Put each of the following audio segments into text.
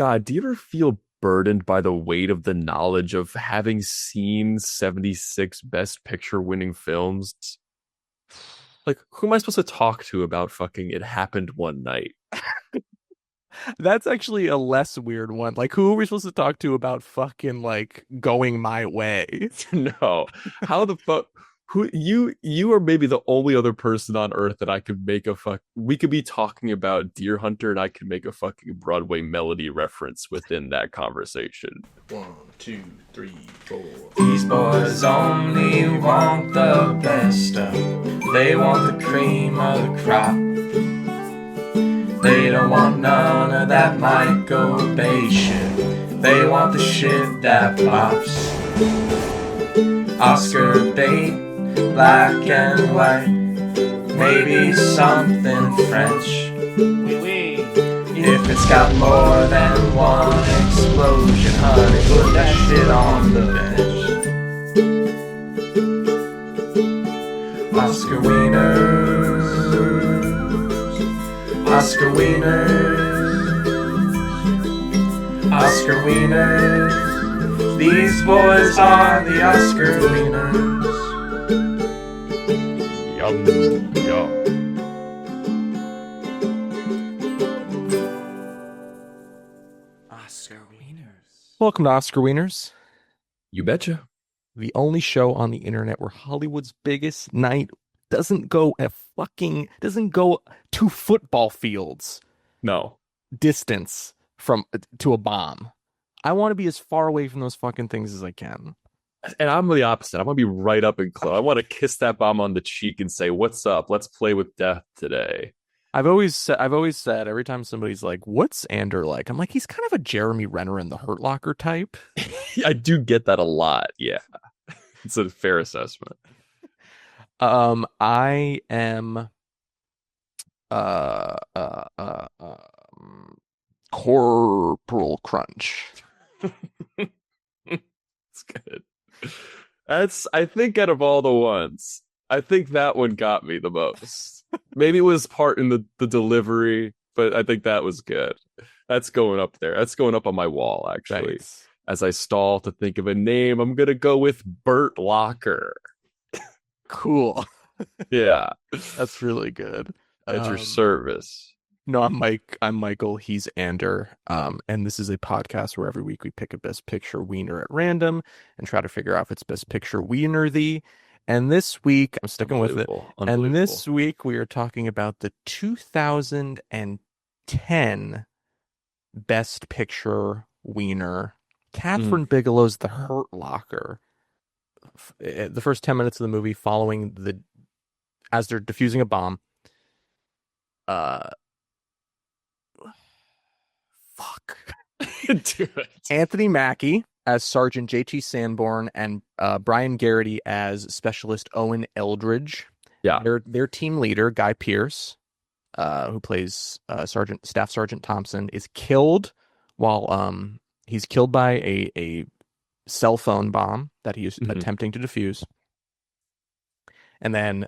God, do you ever feel burdened by the weight of the knowledge of having seen 76 Best Picture winning films? Like, who am I supposed to talk to about fucking It Happened One Night? That's actually a less weird one. Like, who are we supposed to talk to about fucking like going my way? No. How the fuck? Who you are maybe the only other person on earth that I could make a fuck. We could be talking about Deer Hunter, and I could make a fucking Broadway melody reference within that conversation. 1, 2, 3, 4. These boys only want the best of. They want the cream of the crop. They don't want none of that Michael Bay shit. They want the shit that pops. Oscar bait, black and white. Maybe something French. Oui, oui. If it's got more than one explosion, honey, put that shit on the bench. Oscar Wieners, Oscar Wieners, Oscar Wieners. These boys are the Oscar Wieners. Yum, yum. Oscar Wieners. Welcome to Oscar Wieners, You betcha. the only show on the internet where Hollywood's biggest night doesn't go to football fields No. distance from to a bomb. I want to be as far away from those fucking things as I can. And I'm the opposite. I want to be right up and close. I want to kiss that bomb on the cheek and say, "What's up? Let's play with death today." I've always said every time somebody's like, "What's Ander like?" I'm like, he's kind of a Jeremy Renner in the Hurt Locker type. I do get that a lot. Yeah. It's a fair assessment. I am Corporal Crunch. It's good. I think out of all the ones, I think that one got me the most. Maybe it was part in the delivery, but I think that was good. That's going up there. That's going up on my wall, actually. Thanks. As I stall to think of a name, I'm going to go with Burt Locker. Cool. Yeah. That's really good. At your service. No, I'm Michael. He's Ander. And this is a podcast where every week we pick a Best Picture wiener at random and try to figure out if it's Best Picture wiener-thy. And this week, I'm sticking with it. And this week we are talking about the 2010 Best Picture wiener, Catherine Bigelow's The Hurt Locker. The first 10 minutes of the movie as they're defusing a bomb. Fuck. Do it. Anthony Mackie as Sergeant J.T. Sanborn and Brian Garrity as Specialist Owen Eldridge. Yeah. Their team leader, Guy Pearce, who plays Staff Sergeant Thompson, is killed while he's killed by a cell phone bomb that he is attempting to defuse. And then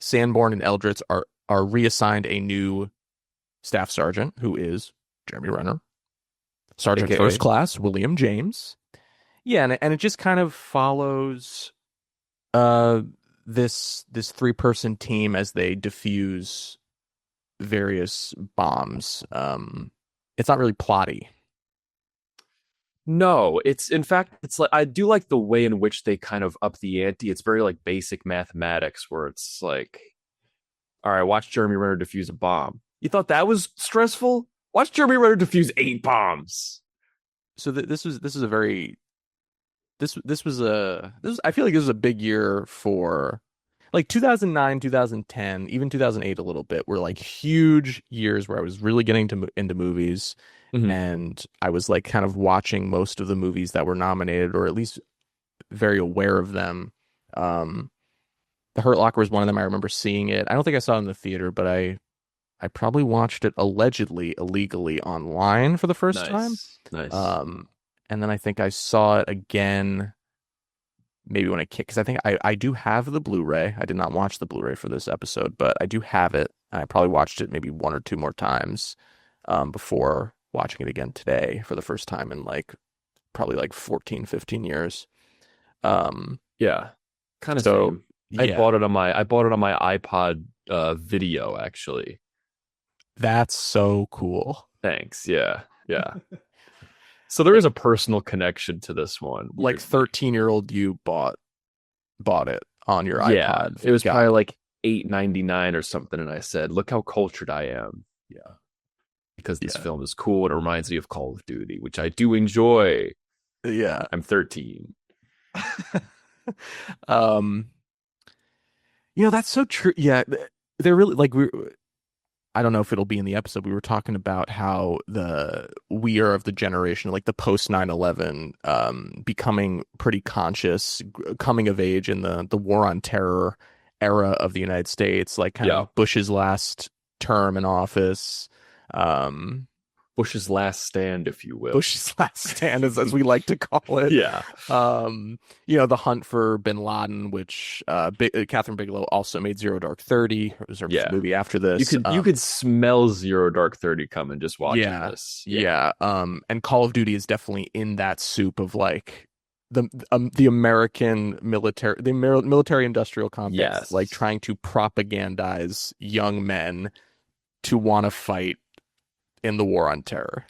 Sanborn and Eldritch are reassigned a new staff sergeant, who is Jeremy Renner, Sergeant AKA First Class William James. Yeah, and it just kind of follows this three-person team as they defuse various bombs. It's not really plotty. No, it's like I do like the way in which they kind of up the ante. It's very like basic mathematics where it's like, all right, watch Jeremy Renner defuse a bomb. You thought that was stressful? Watch Jeremy Renner defuse 8 bombs. So I feel like this was a big year for like 2009, 2010, even 2008 a little bit were like huge years where I was really getting into movies. And I was like kind of watching most of the movies that were nominated, or at least very aware of them. The Hurt Locker was one of them. I remember seeing it. I don't think I saw it in the theater, but I probably watched it allegedly illegally online for the first time. Nice. And then I think I saw it again maybe when it kicked, because I think I do have the Blu-ray. I did not watch the Blu-ray for this episode, but I do have it. I probably watched it maybe one or two more times before watching it again today for the first time in like probably like 14, 15 years. Um, Yeah, kind of so same. yeah, I bought it on my iPod video actually. that's so cool. Thanks. Yeah. Yeah. So there is a personal connection to this one, Like weirdly. 13-year-old you bought it on your Yeah, iPod. it was Got probably it. like 8.99 or something, and I said, "Look how cultured I am." Yeah. Because this Yeah. film is cool and it reminds me of Call of Duty, which I do enjoy. Yeah. I'm 13. um, that's so true. Yeah, they're really like I don't know if it'll be in the episode. We were talking about how we are of the generation, like the post 9/11, becoming pretty conscious, coming of age in the war on terror era of the United States, like kind Yeah, of Bush's last term in office. Um, Bush's last stand, if you will. Bush's last stand, as we like to call it. Yeah, Um, the hunt for Bin Laden, which Catherine Bigelow also made Zero Dark 30. It was her yeah. movie after this. You could smell Zero Dark 30 coming just watching Yeah, this. Yeah, yeah. And Call of Duty is definitely in that soup of like the American military, military industrial complex, like yes. trying to propagandize young men to want to fight in the war on terror.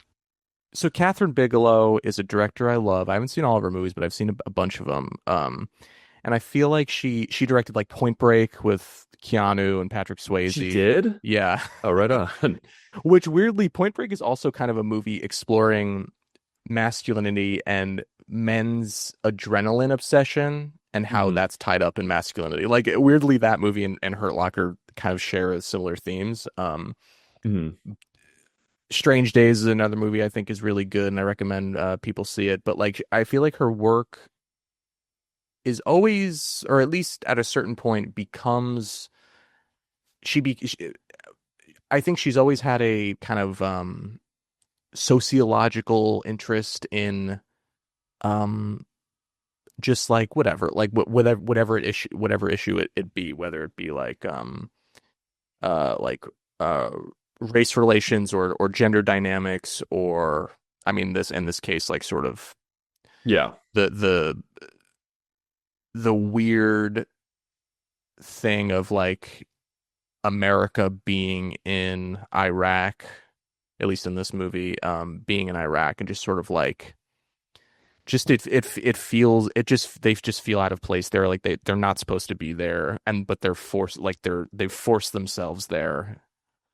So Catherine Bigelow is a director I love. I haven't seen all of her movies, but I've seen a bunch of them. And I feel like she directed like Point Break with Keanu and Patrick She Swayze. did. Yeah. Oh, right on. Which weirdly, Point Break is also kind of a movie exploring masculinity and men's adrenaline obsession and how Mhm. that's tied up in masculinity. Like weirdly, that movie and Hurt Locker kind of share similar themes. Mhm. Strange Days is another movie I think is really good, and I recommend people see it. But like, I feel like her work is always, or at least at a certain point, becomes she be. I think she's always had a kind of sociological interest in um just like whatever like whatever issue it be, whether it be like uh race relations or gender dynamics, or I mean this in this case like sort of Yeah. the the the weird thing of like America being in Iraq, at least in this movie, being in Iraq and just sort of like just it feels it just they just feel out of place there, like they're not supposed to be there, and but they're forced, like they've forced themselves there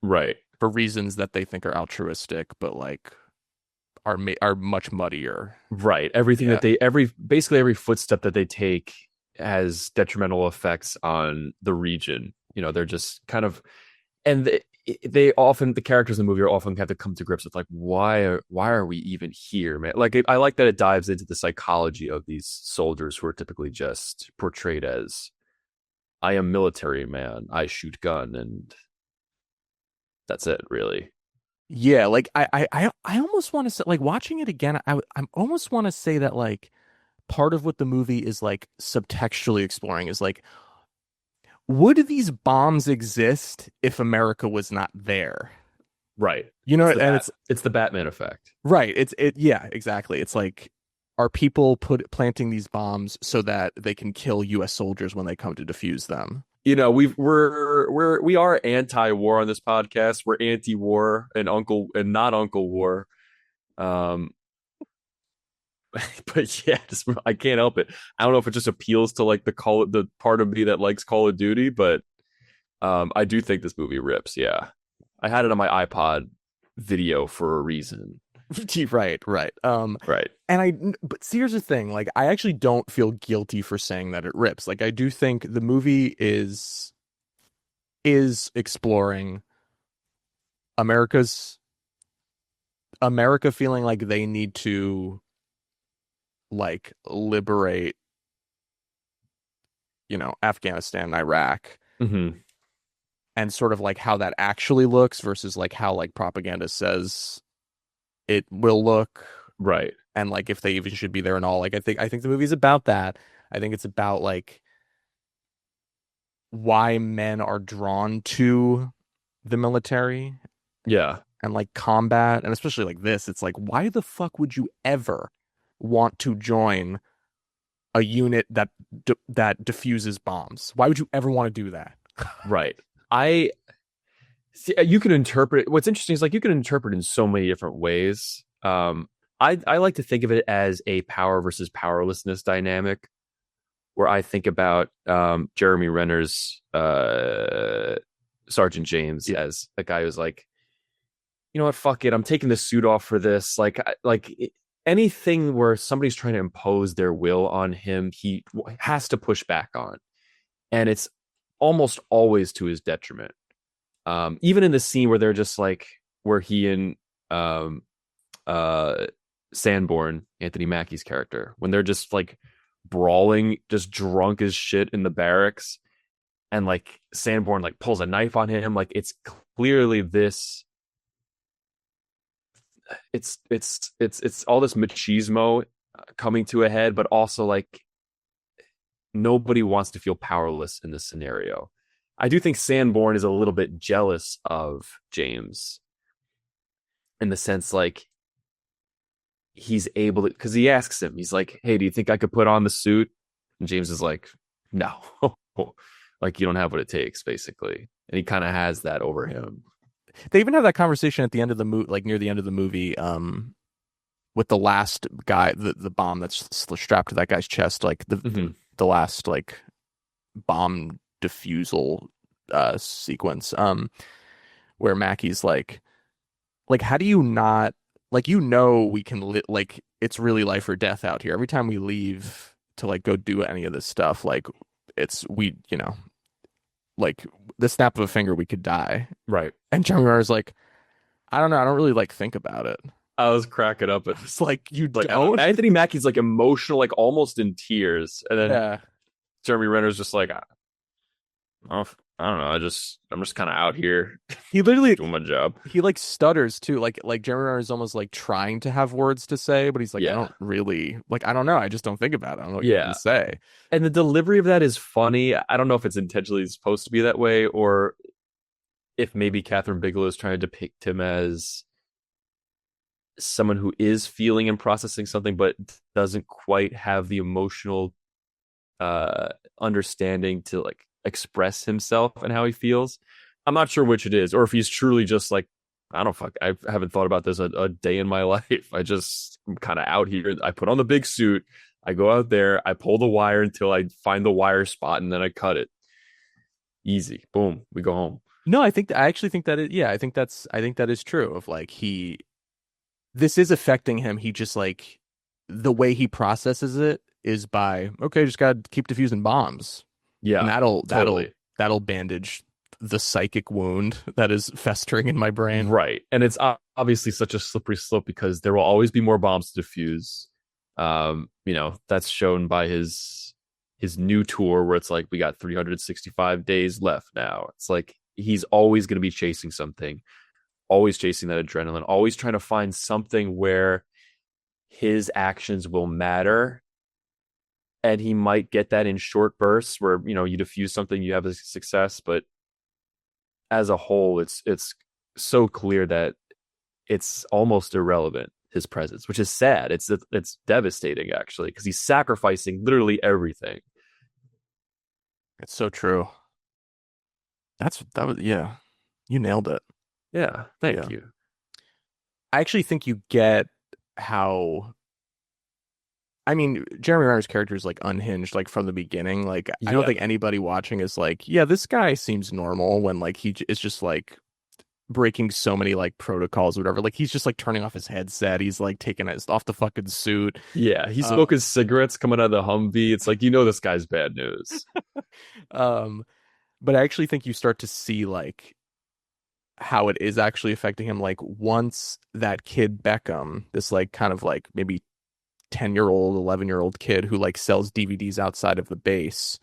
Right. for reasons that they think are altruistic but like are much muddier. Right. Everything Yeah. that basically every footstep that they take has detrimental effects on the region. They're just kind of, and they often, the characters in the movie are often have to come to grips with like, why are we even here, man? Like, I like that it dives into the psychology of these soldiers who are typically just portrayed as, I am military man, I shoot gun, and that's it, really. Yeah, like I almost want to say, like watching it again, I almost want to say that like part of what the movie is like subtextually exploring is like, would these bombs exist if America was not there? Right. You know, and It's the Batman effect. right. Yeah, exactly. It's like, are people planting these bombs so that they can kill U.S. soldiers when they come to defuse them? We are anti-war on this podcast. We're anti-war and not Uncle War. Um, but yeah, I can't help it. I don't know if it just appeals to like the part of me that likes Call of Duty, but I do think this movie rips. Yeah, I had it on my iPod video for a reason. Right, right. Right. But see, here's the thing. Like, I actually don't feel guilty for saying that it rips. Like, I do think the movie is exploring America's America feeling like they need to like liberate, Afghanistan and Iraq, Mm-hmm. and sort of like how that actually looks versus like how like propaganda says it will look, Right. and like if they even should be there and all. Like I think the movie's about that. I think it's about like why men are drawn to the military Yeah. and like combat, and especially like this, it's like, why the fuck would you ever want to join a unit that diffuses bombs? Why would you ever want to do that? Right. I see, you can interpret what's interesting is like you can interpret in so many different ways. I like to think of it as a power versus powerlessness dynamic, where I think about Jeremy Renner's Sergeant James as a guy who's like, you know what, fuck it, I'm taking the suit off for this. Anything where somebody's trying to impose their will on him, he has to push back on, and it's almost always to his detriment. Even in the scene where they're just like, where he and Sanborn, Anthony Mackie's character, when they're just like brawling, just drunk as shit in the barracks, and like Sanborn like pulls a knife on him, like it's clearly this. It's all this machismo coming to a head, but also like nobody wants to feel powerless in this scenario. I do think Sanborn is a little bit jealous of James in the sense like he's able to, because he asks him, he's like, hey, do you think I could put on the suit? And James is like, no. Like, you don't have what it takes, basically. And he kind of has that over him. They even have that conversation at the end of the movie, like near the end of the movie, with the last guy, the bomb that's strapped to that guy's chest, like the last like bomb defusal sequence, where Mackie's like, how do you not, like, you know, we can like it's really life or death out here. Every time we leave to like go do any of this stuff, like it's you know, like the snap of a finger we could die. Right. And Jeremy Renner's like, I don't know, I don't really like think about it. I was cracking up. It's like, you like, don't? Anthony Mackie's like emotional, like almost in tears, and then Jeremy Renner's just like, I don't know. I'm just kind of out here. He literally doing my job. He like stutters too. Like Jeremy Renner is almost like trying to have words to say, but he's like, I don't really, like, I don't know. I just don't think about it. I don't know what you can say. And the delivery of that is funny. I don't know if it's intentionally supposed to be that way, or if maybe Catherine Bigelow is trying to depict him as someone who is feeling and processing something, but doesn't quite have the emotional understanding to like express himself and how he feels. I'm not sure which it is, or if he's truly just like, I haven't thought about this a day in my life. I'm kind of out here. I put on the big suit. I go out there. I pull the wire until I find the wire spot, and then I cut it. Easy. Boom. We go home. No, I actually think that I think that is true. Of like, this is affecting him. He just like, the way he processes it is by, okay, just gotta keep diffusing bombs. Yeah, and totally. that'll bandage the psychic wound that is festering in my brain. Right. And it's obviously such a slippery slope because there will always be more bombs to defuse. You know, that's shown by his new tour where it's like, we got 365 days left now. It's like he's always going to be chasing something, always chasing that adrenaline, always trying to find something where his actions will matter. And he might get that in short bursts where, you know, you diffuse something, you have a success, but as a whole, it's so clear that it's almost irrelevant, his presence, which is sad. It's devastating, actually, because he's sacrificing literally everything. It's so true. You nailed it. Yeah, thank you. I actually think you get how, I mean, Jeremy Renner's character is like unhinged, like from the beginning. Like, I don't think anybody watching is like, yeah, this guy seems normal, when like he is just like breaking so many like protocols or whatever. Like, he's just like turning off his headset. He's like taking it off the fucking suit. Yeah, he's smoking cigarettes coming out of the Humvee. It's like, you know, this guy's bad news. But I actually think you start to see like how it is actually affecting him. Like, once that kid Beckham, this like kind of like maybe 10-year-old, 11-year-old kid who like sells DVDs outside of the base,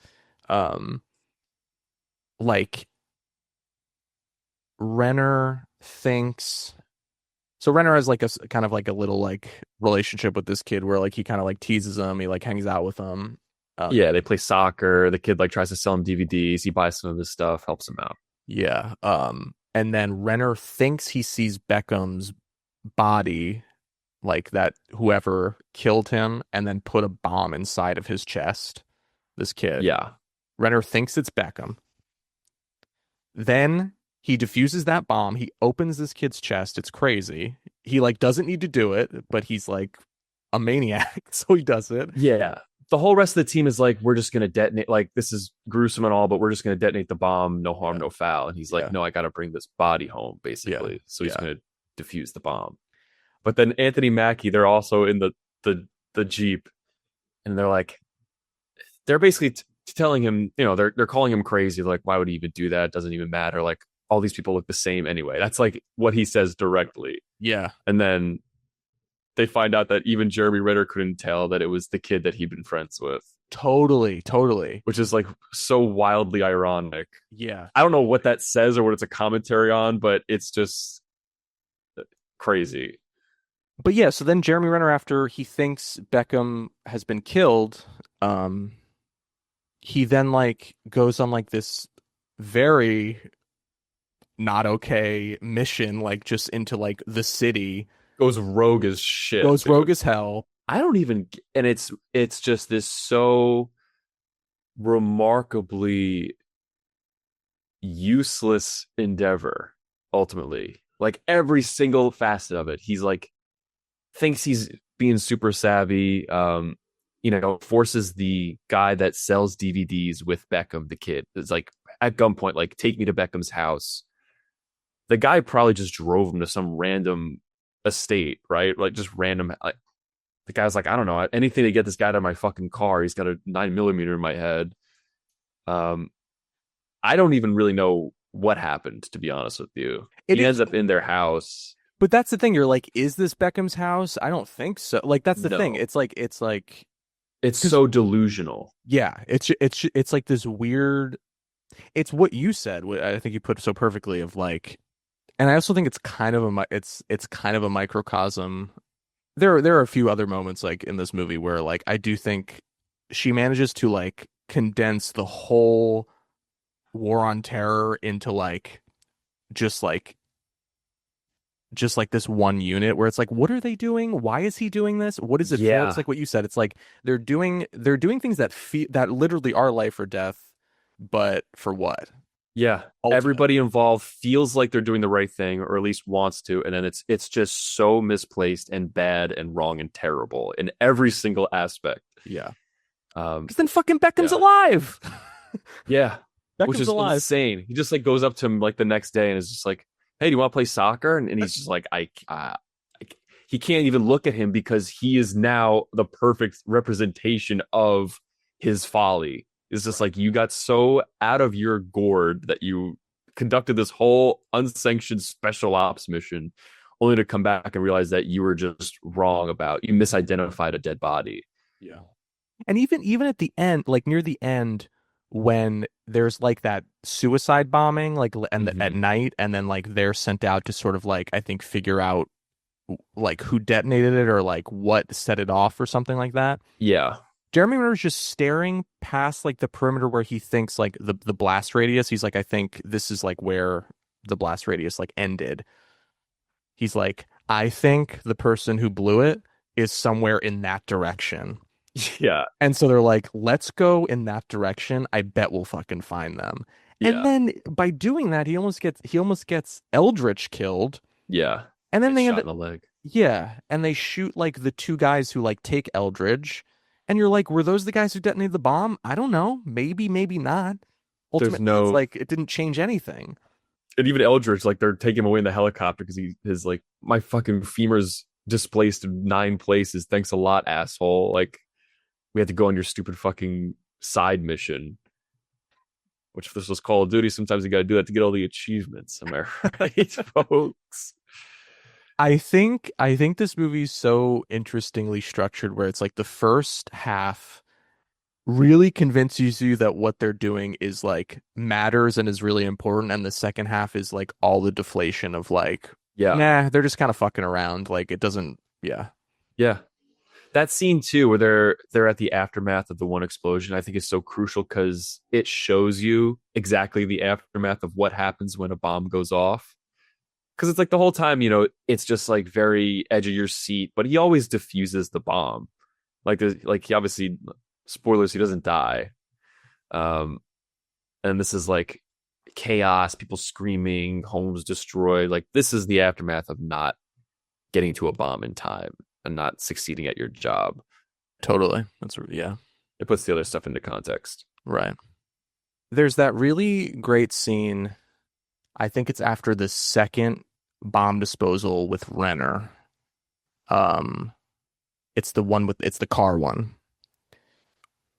like Renner thinks, so Renner has like a kind of like a little like relationship with this kid where like he kind of like teases him, he like hangs out with him. Yeah, they play soccer. The kid like tries to sell him DVDs. He buys some of his stuff, helps him out. Yeah. and then Renner thinks he sees Beckham's body, like that whoever killed him, and then put a bomb inside of his chest. This kid. Yeah. Renner thinks it's Beckham. Then he defuses that bomb. He opens this kid's chest. It's crazy. He like doesn't need to do it, but he's like a maniac, so he does it. Yeah. The whole rest of the team is like, we're just going to detonate. Like, this is gruesome and all, but we're just going to detonate the bomb. No harm, no foul. And he's like, no, I got to bring this body home, basically. Yeah. So he's going to defuse the bomb. But then Anthony Mackie, they're also in the Jeep. And they're like, they're basically telling him, you know, they're calling him crazy. They're like, why would he even do that? It doesn't even matter. Like, all these people look the same anyway. That's like what he says directly. Yeah. And then they find out that even Jeremy Renner couldn't tell that it was the kid that he'd been friends with. Totally. Which is like so wildly ironic. Yeah. I don't know what that says or what it's a commentary on, but it's just crazy. But yeah, so then Jeremy Renner, after he thinks Beckham has been killed, he then like goes on like this very not okay mission, like just into like the city. Goes rogue as shit. Goes rogue as hell. I don't even, and it's just this so remarkably useless endeavor, ultimately. Like every single facet of it. He's like, thinks he's being super savvy, forces the guy that sells DVDs with Beckham, the kid. It's like at gunpoint, like, take me to Beckham's house. The guy probably just drove him to some random estate, right? Like just random. Like, the guy's like, I don't know, anything to get this guy out of my fucking car. He's got a 9mm in my head. I don't even really know what happened, to be honest with you. He ends up in their house. But that's the thing. You're like, is this Beckham's house? I don't think so. Like, that's the thing. It's so delusional. Yeah, it's like this weird. It's what you said. What I think you put so perfectly of like, and I also think it's kind of a microcosm. There are a few other moments like in this movie where like I do think she manages to like condense the whole war on terror into like just like this one unit where it's like, what are they doing? Why is he doing this? What is it for? It's like what you said. It's like they're doing things that literally are life or death, but for what? Yeah. Ultimately. Everybody involved feels like they're doing the right thing, or at least wants to, and then it's just so misplaced and bad and wrong and terrible in every single aspect. Yeah. Because then fucking Beckham's alive. Yeah. Beckham's which is alive. Insane. He just like goes up to him like the next day and is just like, hey, do you want to play soccer? And he's just like, he can't even look at him because he is now the perfect representation of his folly. It's just like, you got so out of your gourd that you conducted this whole unsanctioned special ops mission only to come back and realize that you were just wrong you misidentified a dead body. Yeah. And even at the end, like near the end, when there's like that suicide bombing, like at night, and then like they're sent out to sort of like, I think, figure out like who detonated it or like what set it off or something like that. Yeah. Jeremy Renner's just staring past like the perimeter where he thinks like the blast radius. He's like, I think this is like where the blast radius like ended. He's like, I think the person who blew it is somewhere in that direction. Yeah. And so they're like, let's go in that direction. I bet we'll fucking find them. Yeah. And then by doing that, he almost gets Eldritch killed. Yeah. And then they shot in the leg. Yeah. And they shoot like the two guys who like take Eldridge. And you're like, were those the guys who detonated the bomb? I don't know. Maybe not. Ultimately, it's like it didn't change anything. And even Eldridge, like they're taking him away in the helicopter because his like, my fucking femur's displaced in 9 places. Thanks a lot, asshole. Like, we had to go on your stupid fucking side mission. Which, if this was Call of Duty, sometimes you got to do that to get all the achievements. Am I right, folks? I think this movie's so interestingly structured where it's like the first half really convinces you that what they're doing is like matters and is really important, and the second half is like all the deflation of like, nah, they're just kind of fucking around. Like it doesn't, yeah. That scene too, where they're at the aftermath of the one explosion, I think is so crucial because it shows you exactly the aftermath of what happens when a bomb goes off. Because it's like the whole time, it's just like very edge of your seat, but he always diffuses the bomb. Like he obviously, spoilers, he doesn't die. Um, and this is like chaos, people screaming, homes destroyed. Like this is the aftermath of not getting to a bomb in time and not succeeding at your job. Totally. Yeah. It puts the other stuff into context. Right. There's that really great scene. I think it's after the second bomb disposal with Renner. It's the car one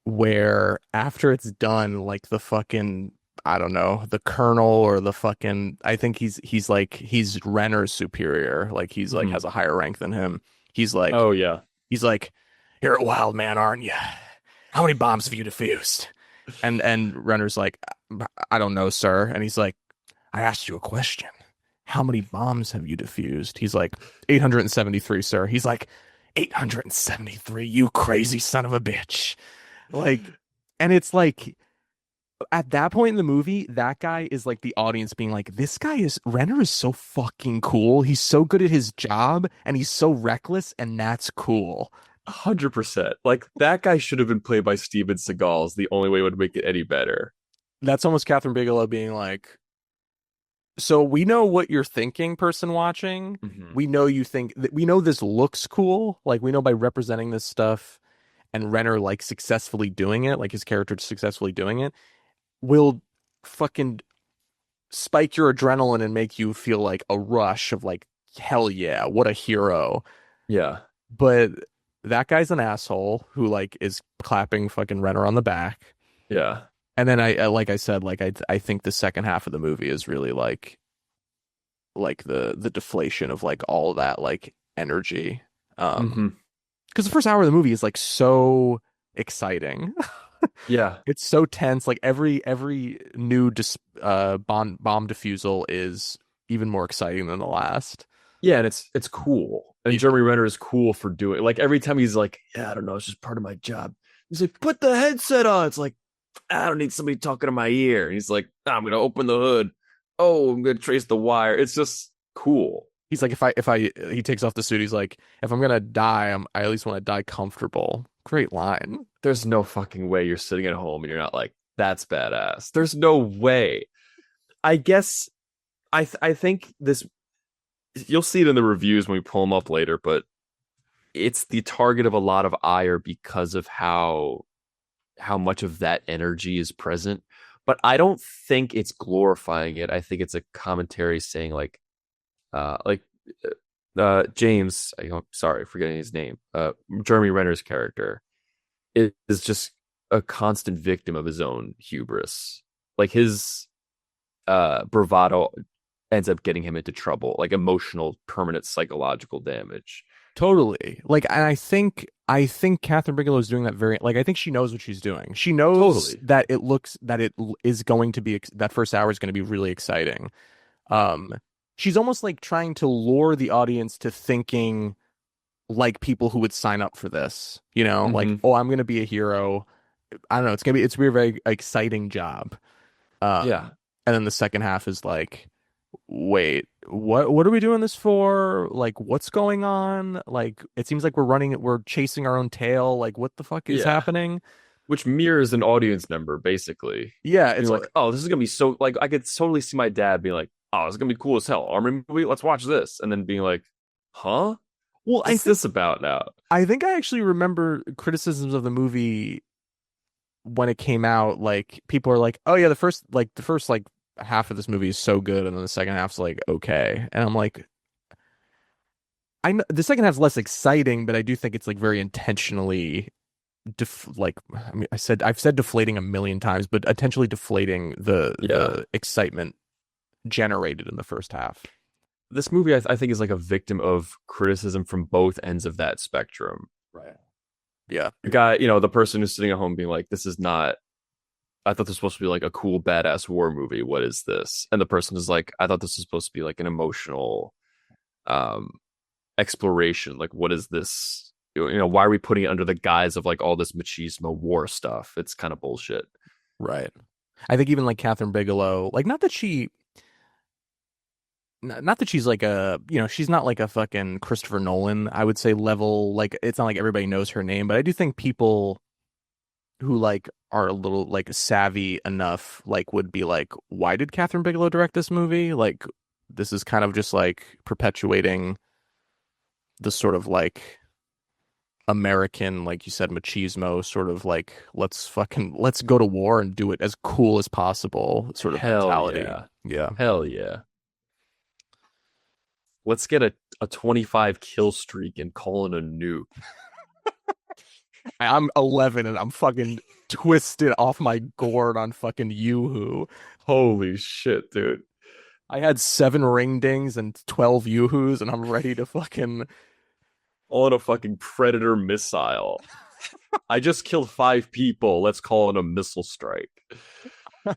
where after it's done, like the fucking, I don't know, the colonel or the fucking, I think he's Renner's superior. Like he's like has a higher rank than him. He's like, oh yeah, he's like, you're a wild man, aren't you? How many bombs have you defused? And Renner's like, I don't know, sir. And he's like, I asked you a question. How many bombs have you defused? He's like, 873, sir. He's like, 873, you crazy son of a bitch. Like, and it's like, at that point in the movie, that guy is like the audience being like, Renner is so fucking cool. He's so good at his job and he's so reckless, and that's cool. 100%. Like that guy should have been played by Steven Seagal. Is the only way it would make it any better. That's almost Catherine Bigelow being like, so we know what you're thinking, person watching. We know you think that we know this looks cool. Like we know by representing this stuff and Renner like successfully doing it, like his character successfully doing it, will fucking spike your adrenaline and make you feel like a rush of like, hell yeah, what a hero. Yeah. But that guy's an asshole who like is clapping fucking Renner on the back. Yeah. And then I like I said, like I think the second half of the movie is really like the deflation of like all that like energy. Because the first hour of the movie is like so exciting. Yeah. It's so tense. Like every new bomb defusal is even more exciting than the last. Yeah, and it's cool. And Jeremy Renner is cool for doing, like, every time he's like, yeah, I don't know, it's just part of my job. He's like, put the headset on. It's like, I don't need somebody talking to my ear. And he's like, I'm gonna open the hood. Oh, I'm gonna trace the wire. It's just cool. He's like, he takes off the suit. He's like, if I'm gonna die, I at least want to die comfortable. Great line. There's no fucking way you're sitting at home and you're not like, that's badass. There's no way. I guess I think this, you'll see it in the reviews when we pull them up later, but it's the target of a lot of ire because of how much of that energy is present. But I don't think it's glorifying it. I think it's a commentary saying James, sorry, forgetting his name, Jeremy Renner's character is just a constant victim of his own hubris. Like his bravado ends up getting him into trouble, like emotional, permanent psychological damage. Totally. Like, and I think Catherine Bigelow is doing that very, like, I think she knows what she's doing. She knows that it is going to be, that first hour is going to be really exciting. She's almost like trying to lure the audience to thinking like people who would sign up for this, like, oh, I'm going to be a hero. I don't know. It's going to be a very exciting job. Yeah. And then the second half is like, wait, what are we doing this for? Like, what's going on? Like, it seems like we're chasing our own tail. Like, what the fuck is happening? Which mirrors an audience member, basically. Yeah, it's like, oh, this is gonna be so, like, I could totally see my dad being like, oh, it's gonna be cool as hell. Army movie, let's watch this. And then being like, huh? Well, what's this about now? I think I actually remember criticisms of the movie when it came out. Like, people are like, oh yeah, the first half of this movie is so good, and then the second half's like okay. And I'm like, I know the second half's less exciting, but I do think it's like very intentionally I've said deflating a million times, but intentionally deflating the excitement generated in the first half. This movie, I think, is like a victim of criticism from both ends of that spectrum. Right. Yeah. The guy, the person who's sitting at home being like, this is not, I thought this was supposed to be like a cool, badass war movie. What is this? And the person is like, I thought this was supposed to be like an emotional exploration. Like, what is this why are we putting it under the guise of like all this machismo war stuff? It's kind of bullshit. Right. I think even like Catherine Bigelow, like not that she's like she's not like a fucking Christopher Nolan, I would say level. Like it's not like everybody knows her name, but I do think people who like are a little like savvy enough like would be like, why did Catherine Bigelow direct this movie? Like this is kind of just like perpetuating the sort of like American, like you said, machismo, sort of like let's go to war and do it as cool as possible sort of Hell mentality. yeah. Yeah. Hell yeah. Let's get a 25 kill streak and call it a nuke. I'm 11 and I'm fucking twisted off my gourd on fucking Yoo-hoo. Holy shit, dude. I had 7 ring dings and 12 Yoo-hoos and I'm ready to fucking On a fucking predator missile. I just killed 5 people. Let's call it a missile strike.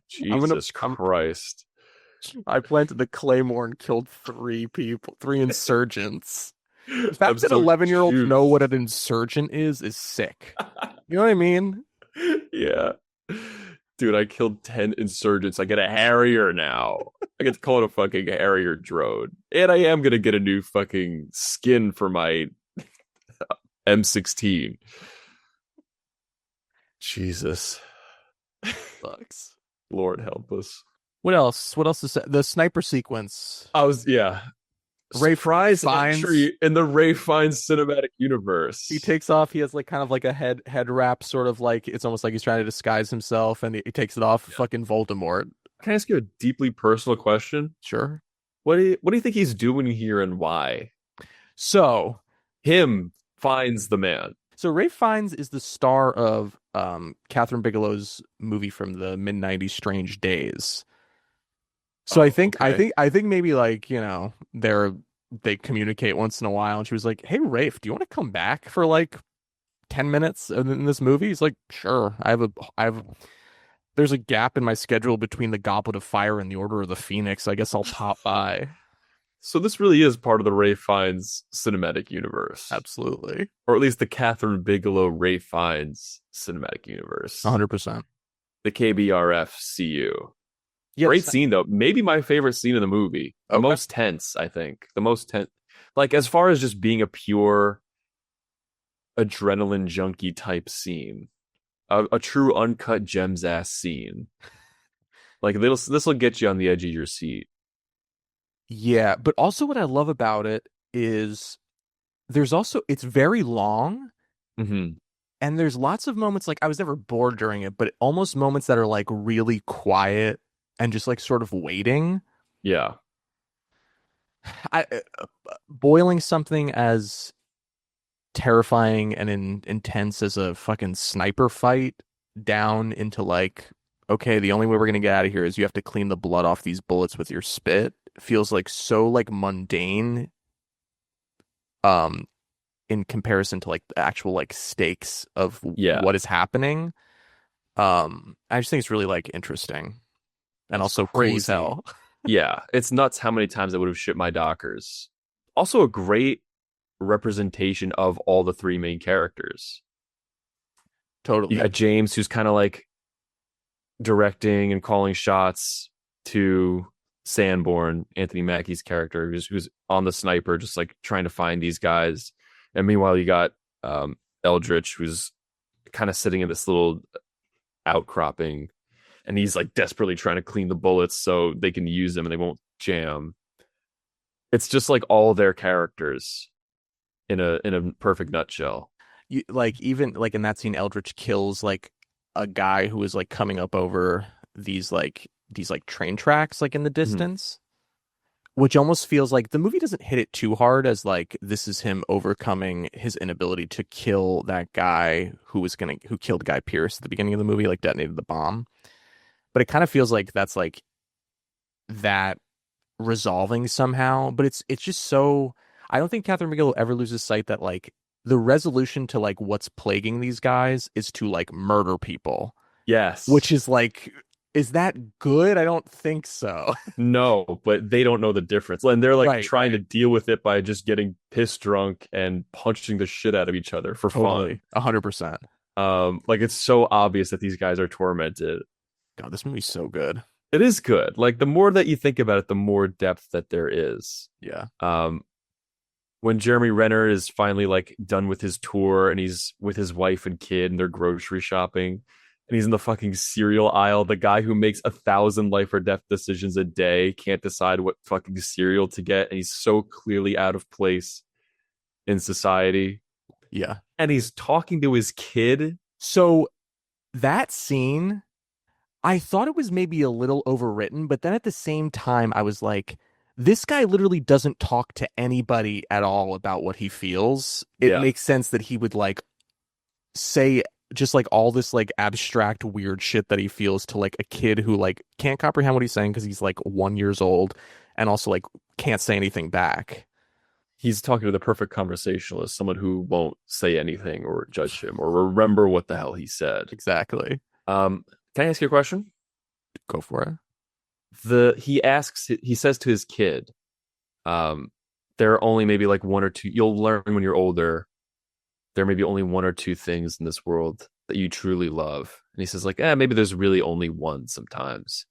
Jesus Christ. I planted the claymore and killed 3 people, 3 insurgents. The fact that 11-year-olds know what an insurgent is sick. You know what I mean? Yeah. Dude, I killed 10 insurgents. I get a Harrier now. I get to call it a fucking Harrier drone. And I am gonna get a new fucking skin for my M16. Jesus. Sucks. Lord help us. What else? What else is the sniper sequence? Ray Fiennes finds in the Ray Fiennes cinematic universe. He takes off. He has like kind of like a head wrap, sort of like it's almost like he's trying to disguise himself, and he takes it off. Yeah. Fucking Voldemort. Can I ask you a deeply personal question? Sure. What do you think he's doing here, and why? So, him finds the man. So Ray Fiennes is the star of Catherine Bigelow's movie from the mid-90s, Strange Days. So I think maybe like, they communicate once in a while, and she was like, "Hey Rafe, do you want to come back for like 10 minutes in this movie?" He's like, "Sure. There's a gap in my schedule between the Goblet of Fire and the Order of the Phoenix. I guess I'll pop by." So this really is part of the Ray Fiennes cinematic universe. Absolutely. Or at least the Catherine Bigelow Ray Fiennes cinematic universe. 100%. The KBRF CU. Yes. Great scene, though. Maybe my favorite scene in the movie. The most tense, I think. The most tense. Like, as far as just being a pure adrenaline junkie type scene. A true uncut gems ass scene. Like, this will get you on the edge of your seat. Yeah, but also what I love about it is it's very long. Mm-hmm. And there's lots of moments, like I was never bored during it, but almost moments that are like really quiet and just like sort of waiting. Yeah. Boiling something as terrifying and intense as a fucking sniper fight down into like, okay, the only way we're going to get out of here is you have to clean the blood off these bullets with your spit, feels like so like mundane in comparison to like the actual like stakes of what is happening. I just think it's really like interesting and also crazy. Cool as hell. Yeah, it's nuts how many times I would have shit my dockers. Also a great representation of all the 3 main characters. Totally. You got James, who's kind of like directing and calling shots, to Sanborn, Anthony Mackie's character, who's on the sniper, just like trying to find these guys. And meanwhile, you got Eldritch, who's kind of sitting in this little outcropping, and he's like desperately trying to clean the bullets so they can use them and they won't jam. It's just like all their characters in a perfect nutshell. Like even like in that scene, Eldritch kills like a guy who is like coming up over these train tracks like in the distance, which almost feels like the movie doesn't hit it too hard as like this is him overcoming his inability to kill that guy who killed Guy Pearce at the beginning of the movie, like detonated the bomb. But it kind of feels like that's like that resolving somehow. But it's just so, I don't think Catherine Bigelow ever loses sight that like the resolution to like what's plaguing these guys is to like murder people. Yes. Which is like Is that good? I don't think so. No, but they don't know the difference. And they're like Right, trying to right. deal with it by just getting piss drunk and punching the shit out of each other for fun. Totally. 100%. Like it's so obvious that these guys are tormented. God, this movie's so good. It is good. Like the more that you think about it, the more depth that there is. Yeah. When Jeremy Renner is finally like done with his tour and he's with his wife and kid and they're grocery shopping and he's in the fucking cereal aisle, the guy who makes 1,000 life or death decisions a day can't decide what fucking cereal to get, and he's so clearly out of place in society. Yeah. And he's talking to his kid. So that scene, I thought it was maybe a little overwritten, but then at the same time, I was like, this guy literally doesn't talk to anybody at all about what he feels. It Yeah. makes sense that he would like say just like all this like abstract weird shit that he feels to like a kid who like can't comprehend what he's saying because he's like 1 years old and also like can't say anything back. He's talking to the perfect conversationalist, someone who won't say anything or judge him or remember what the hell he said. Exactly. Can I ask you a question? Go for it. He says to his kid, there are only maybe like one or two, you'll learn when you're older, there may be only one or two things in this world that you truly love. And he says like, maybe there's really only one sometimes.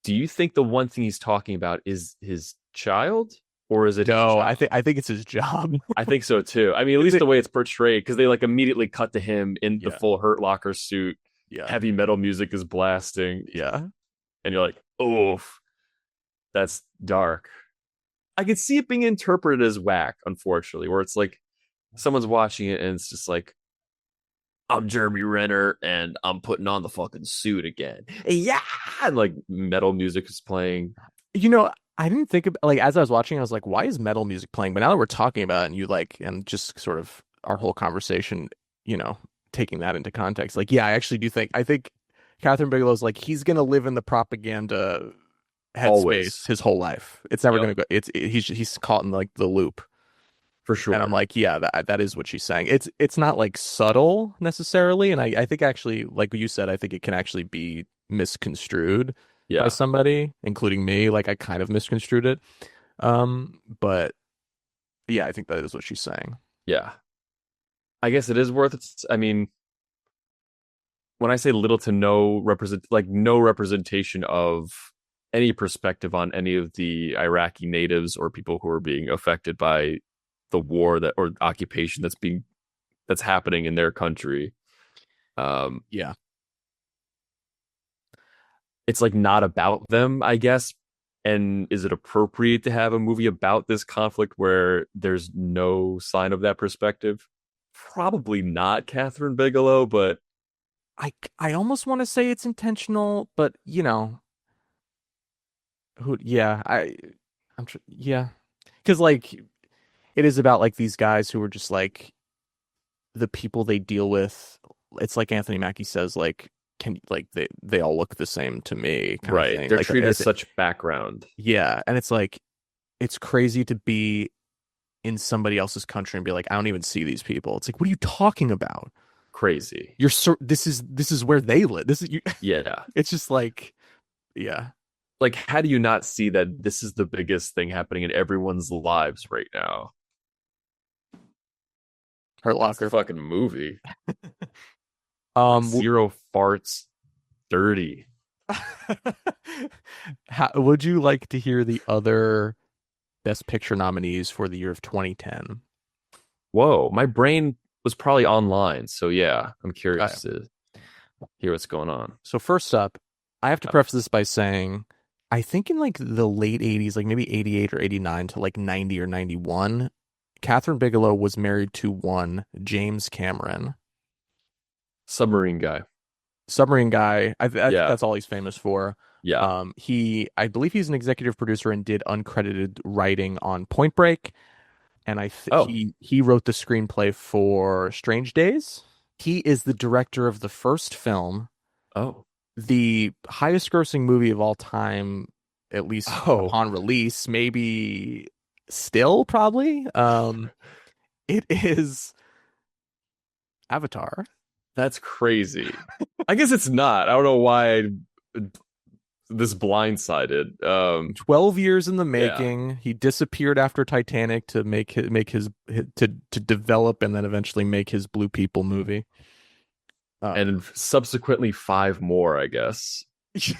Do you think the one thing he's talking about is his child, or is it No, I think it's his job. I think so too. I mean, at least the way it's portrayed, because they like immediately cut to him in the full Hurt Locker suit. Yeah. Heavy metal music is blasting. Yeah. And you're like, oof, that's dark. I could see it being interpreted as whack, unfortunately, where it's like someone's watching it and it's just like, I'm Jeremy Renner and I'm putting on the fucking suit again. Yeah. And like metal music is playing. You know, I didn't think about like as I was watching, I was like, why is metal music playing? But now that we're talking about it and you like and just sort of our whole conversation, you know, taking that into context, like, yeah, I think Catherine Bigelow's like he's gonna live in the propaganda headspace his whole life. It's never gonna go. He's caught in like the loop For sure. and I'm like, yeah, that is what she's saying. It's not like subtle necessarily, and I think actually, like you said, I think it can actually be misconstrued by somebody, including me. Like I kind of misconstrued it. But yeah, I think that is what she's saying. Yeah. I guess it is worth it. I mean, when I say little to no no representation of any perspective on any of the Iraqi natives or people who are being affected by the war or occupation that's happening in their country. Yeah. It's like not about them, I guess. And is it appropriate to have a movie about this conflict where there's no sign of that perspective? Probably not, Catherine Bigelow, but I almost want to say it's intentional, but you know, yeah, because like it is about like these guys who are just like the people they deal with. It's like Anthony Mackie says, like they all look the same to me, kind of thing. They're like, treated as such background. Yeah, and it's like it's crazy to be in somebody else's country and be like, I don't even see these people. It's like, what are you talking about? Crazy. This is where they live. This is you. Yeah. It's just like, yeah. Like, how do you not see that this is the biggest thing happening in everyone's lives right now? Hurt Locker. Fucking movie. Zero Zero farts, dirty. Would you like to hear the other Best Picture nominees for the year of 2010? Whoa, my brain was probably online, so yeah, I'm curious to hear what's going on. So first up, I have to preface this by saying, I think in like the late 80s, like maybe 88 or 89 to like 90 or 91, Catherine Bigelow was married to one James Cameron. Submarine Guy. That's all he's famous for. Yeah. I believe he's an executive producer and did uncredited writing on Point Break. And he wrote the screenplay for Strange Days. He is the director of the first film. Oh. The highest grossing movie of all time, at least upon release, maybe still probably. It is Avatar. That's crazy. I guess it's not. I don't know why this blindsided. 12 years in the Yeah. making. He disappeared after Titanic to to develop and then eventually make his Blue People movie. And subsequently five more, I guess.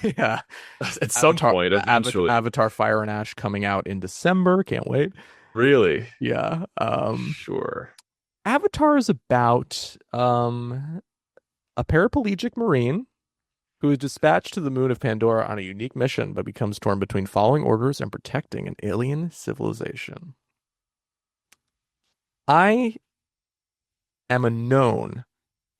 Yeah. At some point, eventually. Avatar Fire and Ash coming out in December. Can't wait. Really? Yeah. Sure. Avatar is about a paraplegic Marine who is dispatched to the moon of Pandora on a unique mission, but becomes torn between following orders and protecting an alien civilization. I am a known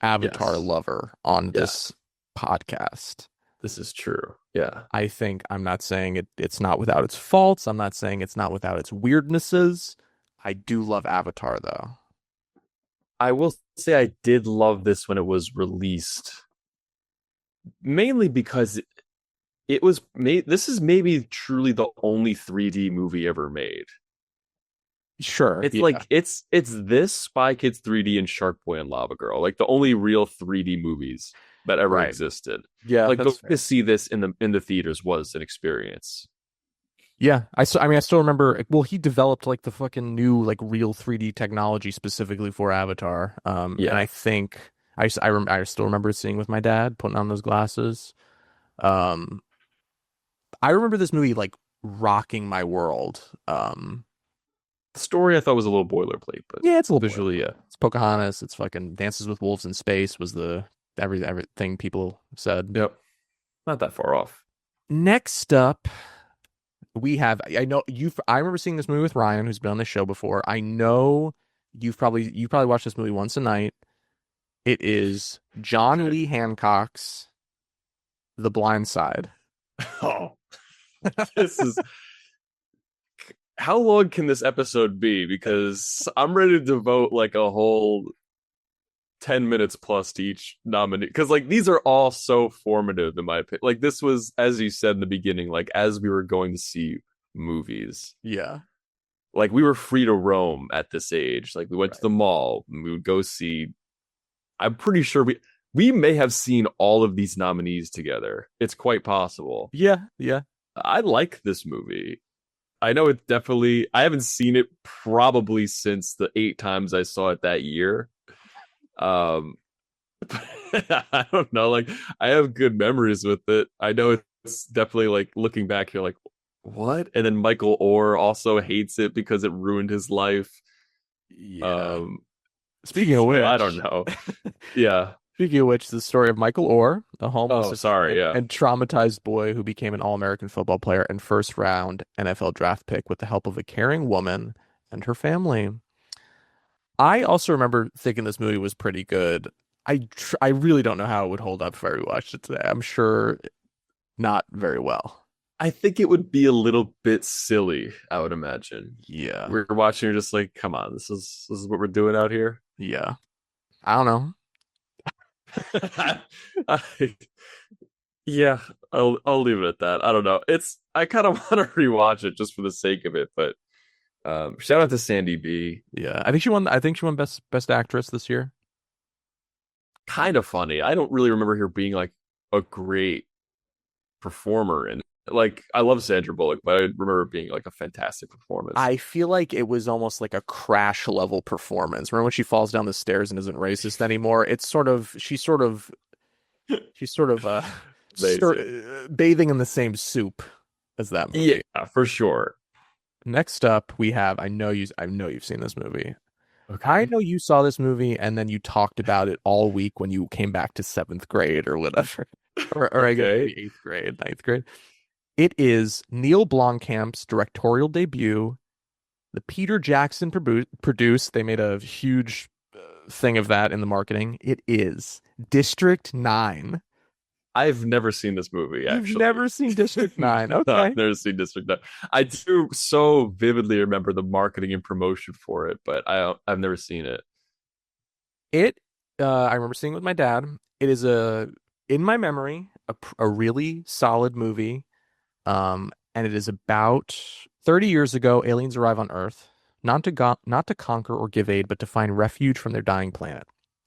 Avatar Yes. lover on Yeah. this podcast. This is true. Yeah. I'm not saying it's not without its faults. I'm not saying it's not without its weirdnesses. I do love Avatar, though. I will say I did love this when it was released, mainly because it was made. This is maybe truly the only 3D movie ever made. Sure. It's yeah. like it's this, Spy Kids 3D, and Shark Boy and Lava Girl, like the only real 3D movies that ever Right. existed. Yeah, Like that's going fair. to see this in the theaters was an experience. Yeah, I still remember. Well, he developed like the fucking new like real 3D technology specifically for Avatar. Yeah. And I think I still remember seeing with my dad putting on those glasses. I remember this movie like rocking my world. The story I thought was a little boilerplate, but Yeah, it's a little visually, yeah. It's Pocahontas. It's fucking Dances with Wolves in Space was the everything people said. Yep. Not that far off. Next up, we have I remember seeing this movie with Ryan, who's been on the show before. I know you probably watched this movie once a night. It is John Lee Hancock's The Blind Side. Oh, this is. How long can this episode be? Because I'm ready to devote like a whole 10 minutes plus to each nominee. Because like these are all so formative in my opinion. Like this was, as you said in the beginning, like as we were going to see movies. Yeah. Like we were free to roam at this age. Like we went to the mall, and we would go see. I'm pretty sure we may have seen all of these nominees together. It's quite possible. Yeah. Yeah. I like this movie. I know it definitely. I haven't seen it probably since the 8 times I saw it that year. I don't know. Like I have good memories with it. I know it's definitely like looking back here, like what? And then Michael Orr also hates it because it ruined his life. Yeah. Speaking of which, I don't know. Yeah. Speaking of which, the story of Michael Orr, a homeless and traumatized boy who became an All-American football player and first-round NFL draft pick with the help of a caring woman and her family. I also remember thinking this movie was pretty good. I really don't know how it would hold up if I rewatched it today. I'm sure not very well. I think it would be a little bit silly, I would imagine. Yeah. We're watching, you're just like, come on, this is what we're doing out here. Yeah. I don't know. Yeah, I'll leave it at that. I don't know. I kind of want to rewatch it just for the sake of it, but shout out to Sandy B. Yeah, I think she won best actress this year. Kind of funny. I don't really remember her being like a great performer, and like I love Sandra Bullock, but I remember it being like a fantastic performance. I feel like it was almost like a Crash level performance. Remember when she falls down the stairs and isn't racist anymore? She's sort of bathing in the same soup as that movie. Yeah, for sure. Next up, we have I know you've seen this movie. Okay. I know you saw this movie and then you talked about it all week when you came back to 7th grade or whatever, or I guess maybe 8th grade, 9th grade. It is Neil Blomkamp's directorial debut. The Peter Jackson produced. They made a huge thing of that in the marketing. It is District 9. I've never seen this movie, actually. You've never seen District 9. Okay. No, I've never seen District 9. I do so vividly remember the marketing and promotion for it, but I've never seen it. I remember seeing it with my dad. It is in my memory, a really solid movie. And it is about 30 years ago, aliens arrive on Earth, not to conquer or give aid, but to find refuge from their dying planet.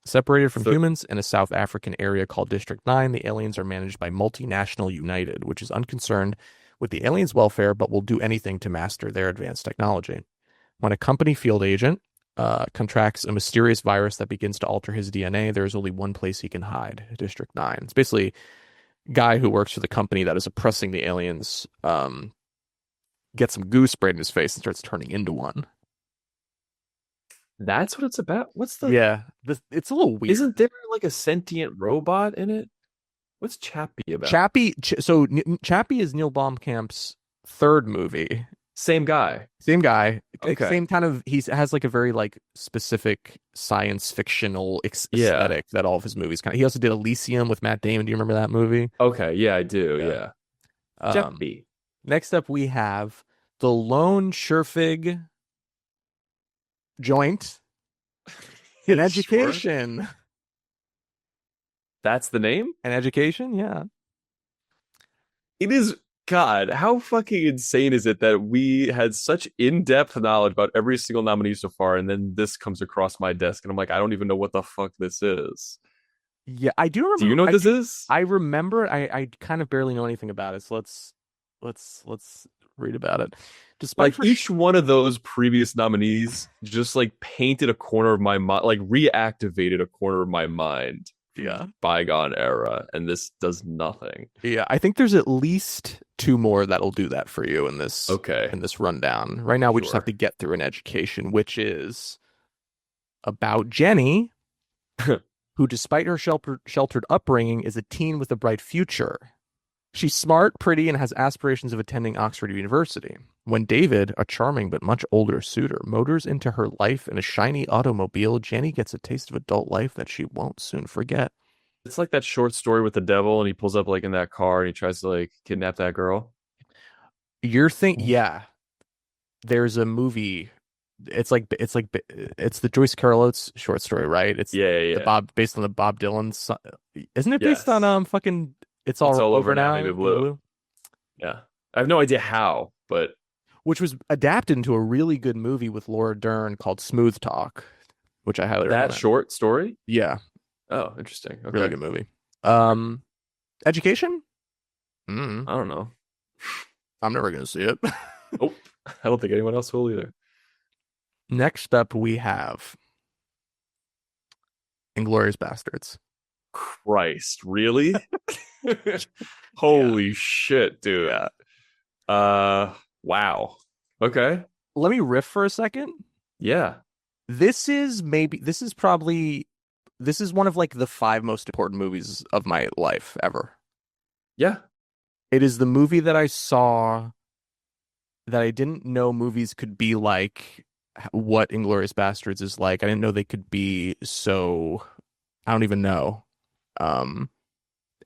Separated from So humans in a South African area called District 9, the aliens are managed by Multinational United, which is unconcerned with the aliens' welfare but will do anything to master their advanced technology. When a company field agent contracts a mysterious virus that begins to alter his DNA, there is only one place he can hide, District 9. It's basically a guy who works for the company that is oppressing the aliens, gets some goo sprayed in his face and starts turning into one. that's what it's about. What's the? Yeah, it's a little weird. Isn't there like a sentient robot in it? What's Chappie about? Chappie is Neil Blomkamp's third movie. Same guy. Same guy. Okay. Same kind of. He has like a very like specific science fictional Yeah. aesthetic that all of his movies kind of. He also did Elysium with Matt Damon. Do you remember that movie? Okay. Yeah, I do. Yeah. Yeah. Chappie. Next up, we have the Lone Scherfig Joint in Sure. Education. That's the name? An Education, yeah. It is. God, how fucking insane is it that we had such in-depth knowledge about every single nominee so far, and then this comes across my desk, and I'm like, I don't even know what the fuck this is. Yeah, I do remember. Do you know what this is? I remember. I kind of barely know anything about it. So let's read about it. Despite Like each one of those previous nominees just like painted a corner of my mind, like reactivated a corner of my mind. Yeah. Bygone era, and this does nothing. Yeah, I think there's at least two more that'll do that for you in this Okay. rundown. Right now we just have to get through An Education, which is about Jenny, who despite her sheltered upbringing is a teen with a bright future. She's smart, pretty, and has aspirations of attending Oxford University. When David, a charming but much older suitor, motors into her life in a shiny automobile, Jenny gets a taste of adult life that she won't soon forget. It's like that short story with the devil, and he pulls up like in that car and he tries to like kidnap that girl. Yeah. There's a movie. It's the Joyce Carol Oates short story, right? It's Yeah. based on the Bob Dylan. Isn't it based Yes. on fucking It's All Over Now, Baby Blue. Yeah. I have no idea how, but which was adapted into a really good movie with Laura Dern called Smooth Talk, which I highly recommend. that short story? Yeah, Oh, interesting. Okay. really good movie. Education? I don't know. I'm never gonna see it. Oh, I don't think anyone else will either. Next up, we have Inglourious Bastards. Christ, really? Holy shit, dude. Wow. Okay. Let me riff for a second. Yeah. This is one of like the 5 most important movies of my life ever. Yeah. It is the movie that I saw that I didn't know movies could be like what Inglourious Bastards is like. I didn't know they could be so, I don't even know. And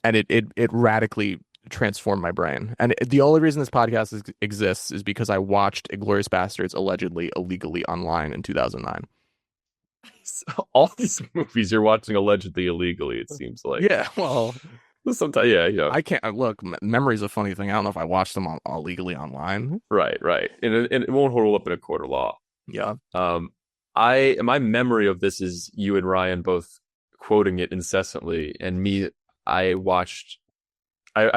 it radically transformed my brain. And the only reason this podcast exists is because I watched Inglourious Bastards allegedly illegally online in 2009. So all these movies you're watching allegedly illegally, it seems like. Yeah, well, sometimes, yeah, I can't look. Memory's a funny thing. I don't know if I watched them illegally online. Right. And it won't hold up in a court of law. Yeah. My memory of this is you and Ryan both quoting it incessantly, and me, I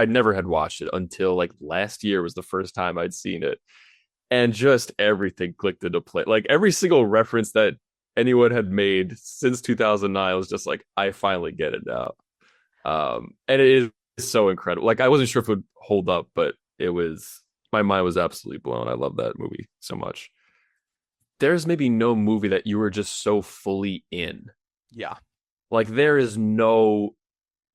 never had watched it until like last year was the first time I'd seen it, and just everything clicked into place. Like every single reference that anyone had made since 2009 was just like, I finally get it now. And it is so incredible. Like I wasn't sure if it would hold up, but my mind was absolutely blown. I love that movie so much. There's maybe no movie that you were just so fully in. Yeah. Like there is no,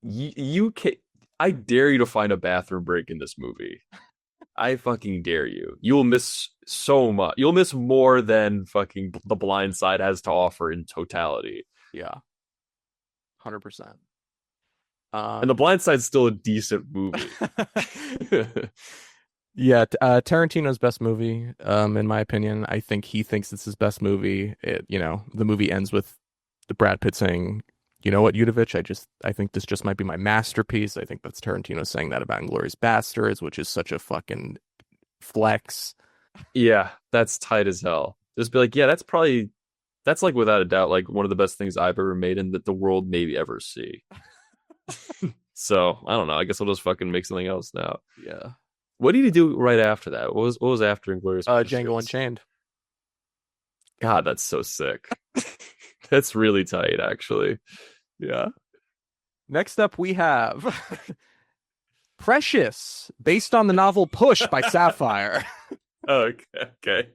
you can, I dare you to find a bathroom break in this movie. I fucking dare you. You will miss so much. You'll miss more than fucking The Blind Side has to offer in totality. Yeah. 100%. And The Blind Side's still a decent movie. Yeah, Tarantino's best movie, in my opinion. I think he thinks it's his best movie. The movie ends with the Brad Pitt saying, "You know what, Yudovich? I think this just might be my masterpiece." I think that's Tarantino saying that about Inglourious Bastards, which is such a fucking flex. Yeah, that's tight as hell. Just be like, yeah, that's probably That's like without a doubt like one of the best things I've ever made and that the world maybe ever see. So I don't know. I guess I'll just fucking make something else now. Yeah. What did he do right after that? What was after Inglorious Django Bastards? Unchained. God, that's so sick. That's really tight, actually. Yeah. Next up, we have Precious, based on the novel Push by Sapphire. Okay, okay.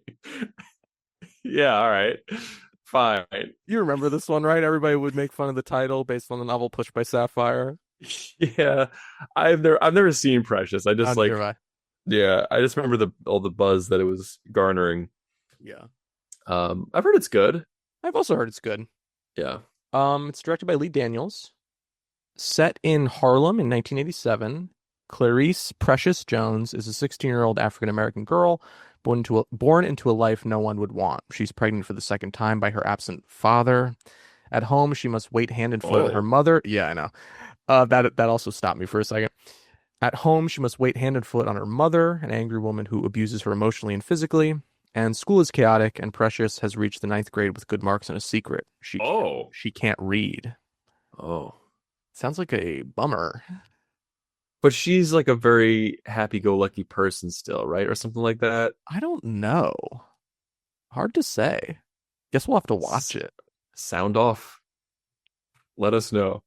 Yeah, all right. Fine. You remember this one, right? Everybody would make fun of the title based on the novel Push by Sapphire. Yeah. I've never seen Precious. I just like Neither have yeah, I just remember all the buzz that it was garnering. Yeah. I've heard it's good. I've also heard it's good. Yeah. It's directed by Lee Daniels. Set in Harlem in 1987, Clarice Precious Jones is a 16-year-old African-American girl born into a life no one would want. She's pregnant for the second time by her absent father. At home, she must wait hand and foot on her mother. Yeah, I know. That also stopped me for a second. At home, she must wait hand and foot on her mother, an angry woman who abuses her emotionally and physically. And school is chaotic, and Precious has reached the 9th grade with good marks and a secret. She can't read. Oh. Sounds like a bummer. But she's like a very happy-go-lucky person still, right? Or something like that. I don't know. Hard to say. Guess we'll have to watch it. Sound off. Let us know.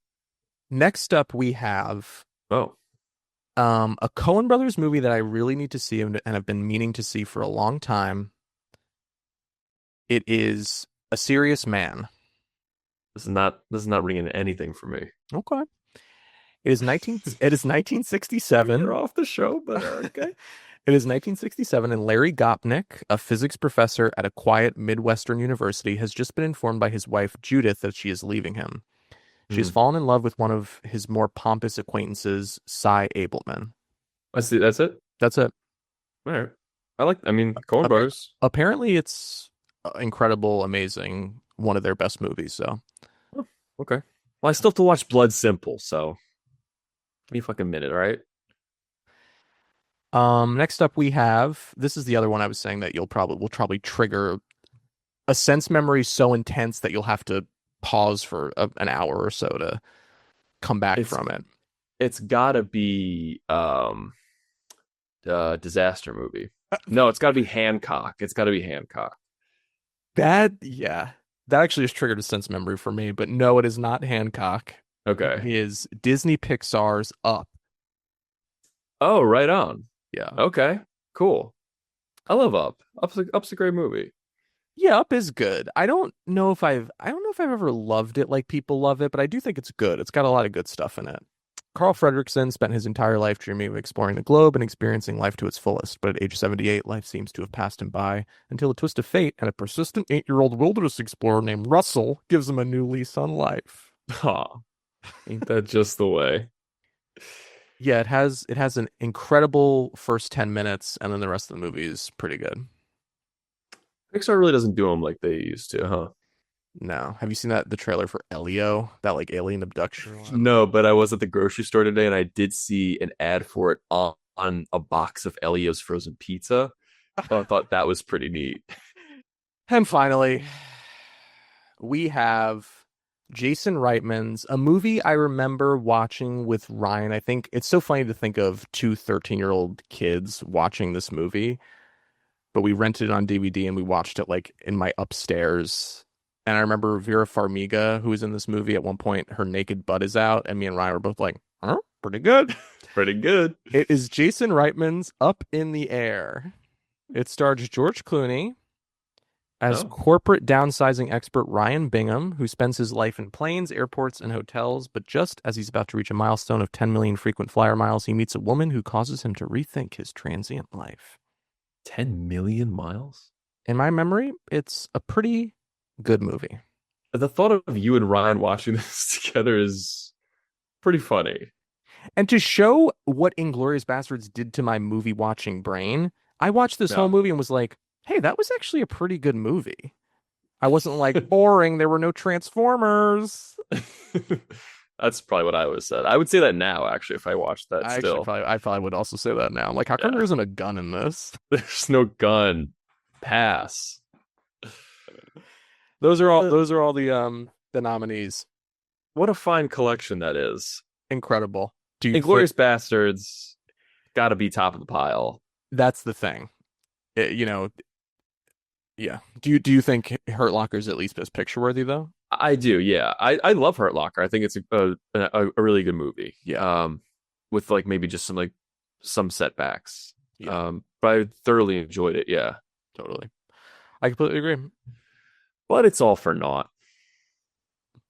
Next up, we have Oh. a Coen Brothers movie that I really need to see and have been meaning to see for a long time. It is A Serious Man. This is not ringing anything for me. Okay. It is 1967. You're off the show, but okay. It is 1967, and Larry Gopnik, a physics professor at a quiet Midwestern university, has just been informed by his wife, Judith, that she is leaving him. She has fallen in love with one of his more pompous acquaintances, Cy Abelman. That's it. That's it. That's it. All right. Coen Brothers. Apparently, it's incredible, amazing, one of their best movies. So, Oh, okay. Well, I still have to watch Blood Simple, so give me a fucking minute, all right? Next up we have, this is the other one I was saying that will probably trigger a sense memory so intense that you'll have to pause for an hour or so to come back from it. It's gotta be disaster movie. No, it's gotta be Hancock. It's gotta be Hancock. That actually has triggered a sense memory for me, but no, it is not Hancock. Okay. It is Disney Pixar's Up. Oh, right on. Yeah. Okay. Cool. I love Up. Up's a great movie. Yeah, Up is good. I don't know if I've ever loved it like people love it, but I do think it's good. It's got a lot of good stuff in it. Carl Fredricksen spent his entire life dreaming of exploring the globe and experiencing life to its fullest, but at age 78, life seems to have passed him by until a twist of fate and a persistent 8-year-old wilderness explorer named Russell gives him a new lease on life. Aw. Ain't that just the way? Yeah, it has an incredible first 10 minutes, and then the rest of the movie is pretty good. Pixar really doesn't do them like they used to, huh? No. Have you seen the trailer for Elio, that like alien abduction one? No, but I was at the grocery store today and I did see an ad for it on a box of Elio's frozen pizza. I thought that was pretty neat. And finally, we have Jason Reitman's, a movie I remember watching with Ryan. I think it's so funny to think of two 13-year-old kids watching this movie, but we rented it on DVD and we watched it like in my upstairs. And I remember Vera Farmiga, who was in this movie at one point, her naked butt is out, and me and Ryan were both like, pretty good. Pretty good. It is Jason Reitman's Up in the Air. It stars George Clooney as corporate downsizing expert Ryan Bingham, who spends his life in planes, airports, and hotels. But just as he's about to reach a milestone of 10 million frequent flyer miles, he meets a woman who causes him to rethink his transient life. 10 million miles? In my memory, it's a pretty good movie. The thought of you and Ryan watching this together is pretty funny. And to show what Inglourious Bastards did to my movie watching brain, I watched this whole movie and was like, hey, that was actually a pretty good movie. I wasn't like, boring, there were no Transformers. That's probably what I would have said. I would say that now, actually, if I watched that still. I probably would also say that now. I'm like, how come there isn't a gun in this? There's no gun. Pass. Those are all the nominees. What a fine collection that is. Incredible. Do you Inglorious Bastards got to be top of the pile. That's the thing. Yeah. Do you think Hurt Locker is at least best picture worthy though? I do, yeah. I love Hurt Locker. I think it's a really good movie. Yeah. With like maybe just some setbacks. Yeah. But I thoroughly enjoyed it. Yeah, Totally. I completely agree. but it's all for naught.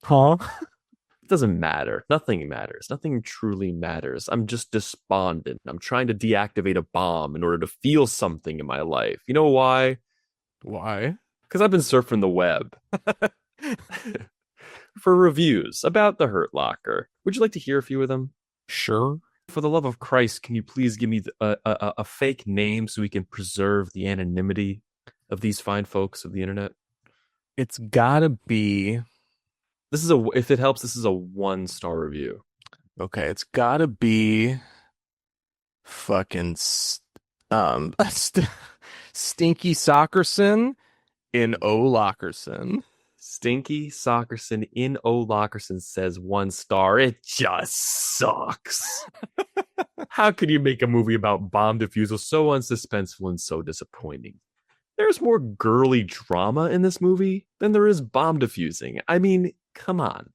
Huh? It doesn't matter. Nothing matters. Nothing truly matters. I'm just despondent. I'm trying to deactivate a bomb in order to feel something in my life. You know why? Why? Because I've been surfing the web for reviews about the Hurt Locker. Would you like to hear a few of them? Sure. For the love of Christ, can you please give me a fake name so we can preserve the anonymity of these fine folks of the internet? It's gotta be If it helps, this is a 1-star review. okay. It's gotta be fucking Stinky Sockerson in O Lockerson. Stinky Sockerson in O Lockerson says 1 star. It just sucks. How could you make a movie about bomb defusal so unsuspenseful and so disappointing? There's more girly drama in this movie than there is bomb defusing. I mean, come on.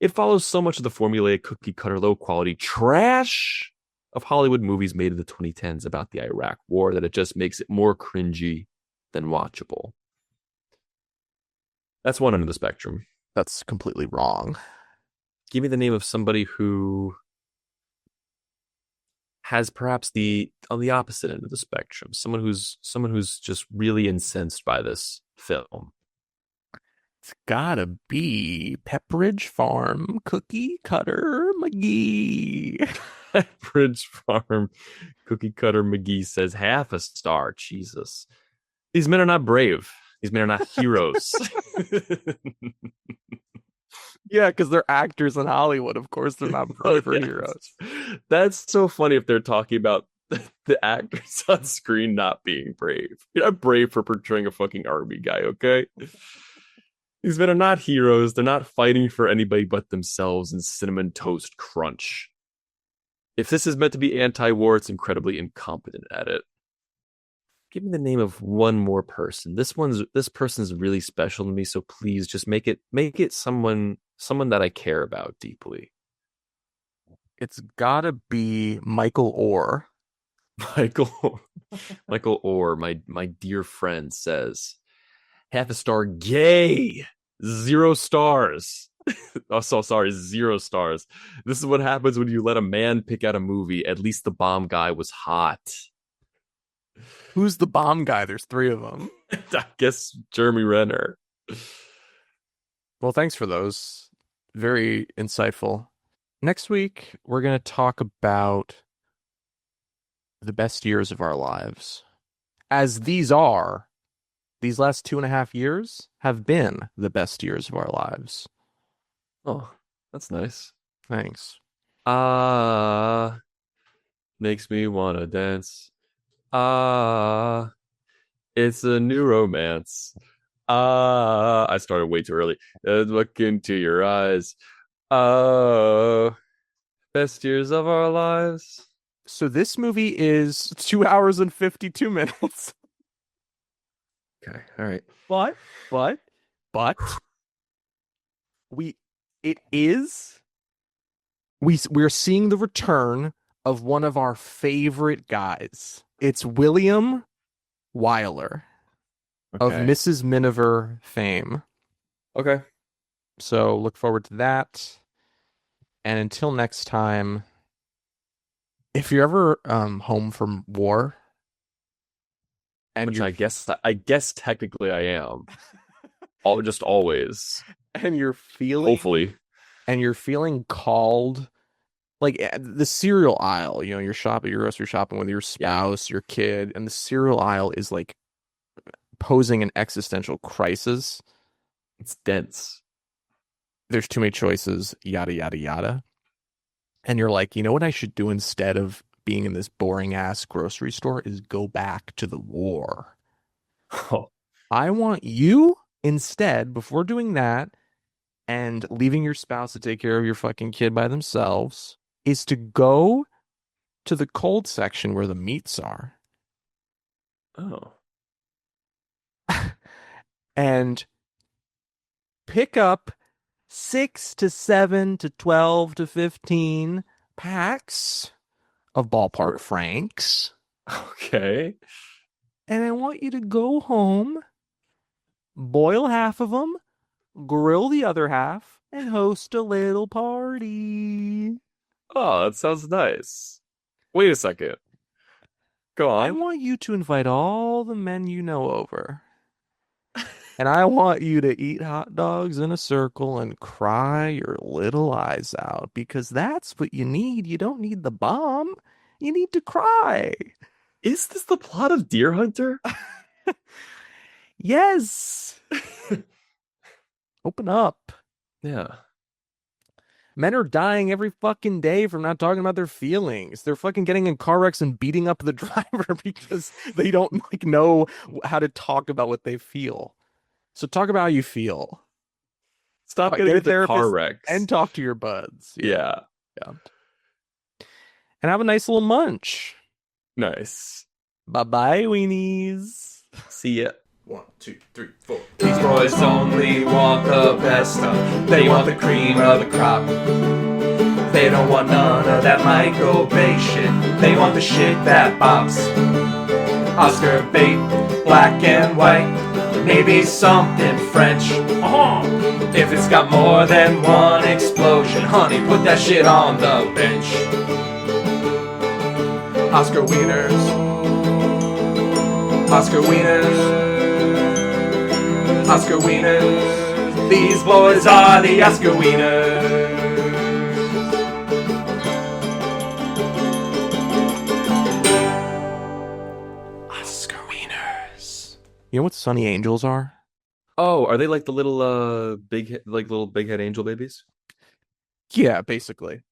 It follows so much of the formulaic cookie cutter low quality trash of Hollywood movies made in the 2010s about the Iraq War that it just makes it more cringy than watchable. That's one end of the spectrum. That's completely wrong. Give me the name of somebody who has perhaps on the opposite end of the spectrum, someone who's just really incensed by this film. It's gotta be Pepperidge Farm Cookie Cutter McGee. Bridge Farm Cookie Cutter McGee says 1/2 star. Jesus. These men are not brave. These men are not heroes. Yeah, because they're actors in Hollywood. Of course, they're not brave or Yes. heroes. That's so funny if they're talking about the actors on screen not being brave. You're not brave for portraying a fucking army guy, okay? These men are not heroes. They're not fighting for anybody but themselves and Cinnamon Toast Crunch. If this is meant to be anti-war, it's incredibly incompetent at it. Give me the name of one more person. This person's really special to me, so please just make it someone that I care about deeply. It's gotta be Michael Orr. Michael Orr, my dear friend, says 1/2 star gay. 0 stars. Oh, so sorry, 0 stars. This is what happens when you let a man pick out a movie. At least the bomb guy was hot. Who's the bomb guy? There's 3 of them. I guess Jeremy Renner. Well, thanks for those. Very insightful. Next week, we're going to talk about the best years of our lives. As these last 2.5 years have been the best years of our lives. Oh, that's nice. Thanks. Makes me wanna dance. It's a new romance. I started way too early. Look into your eyes. Best years of our lives. So this movie is 2 hours and 52 minutes. Okay, all right. But we're seeing the return of one of our favorite guys. It's William Wyler of Okay. Mrs. Miniver fame. Okay. So look forward to that. And until next time, if you're ever home from war, and Which you're, I guess technically I am. Just always. and you're feeling Hopefully. and you're feeling called, like the cereal aisle, you're grocery shopping with your spouse, your kid, and the cereal aisle is like posing an existential crisis. It's dense. There's too many choices, yada, yada, yada. And you're like, you know what I should do instead of being in this boring ass grocery store is go back to the war. Oh, I want you instead, before doing that and leaving your spouse to take care of your fucking kid by themselves, is to go to the cold section where the meats are Oh. and pick up 6 to 7 to 12 to 15 packs of ballpark franks. Okay. And I want you to go home, boil half of them, grill the other half, and host a little party. Oh, that sounds nice. Wait a second. Go I on. want you to invite all the men you know over. And I want you to eat hot dogs in a circle and cry your little eyes out because that's what you need. You don't need the bomb. You need to cry. Is this the plot of Deer Hunter? Yes. Open up. Yeah. Men are dying every fucking day from not talking about their feelings. They're fucking getting in car wrecks and beating up the driver because they don't like know how to talk about what they feel. So talk about how you feel. Stop Get getting a into car therapist wrecks. and talk to your buds. Yeah. Yeah. And have a nice little munch. Nice. Bye-bye, weenies. See ya. 1, 2, 3, 4. These boys only want the best stuff. They want the cream of the crop. They don't want none of that Michael Bay shit. They want the shit that bops. Oscar bait, black and white. Maybe something French. If it's got more than one explosion, honey, put that shit on the bench. Oscar Wieners. Oscar Wieners. Oscar Wieners. These boys are the Oscar Wieners. Oscar Wieners. You know what Sunny Angels are? Oh, are they like the little little big head angel babies? Yeah, basically.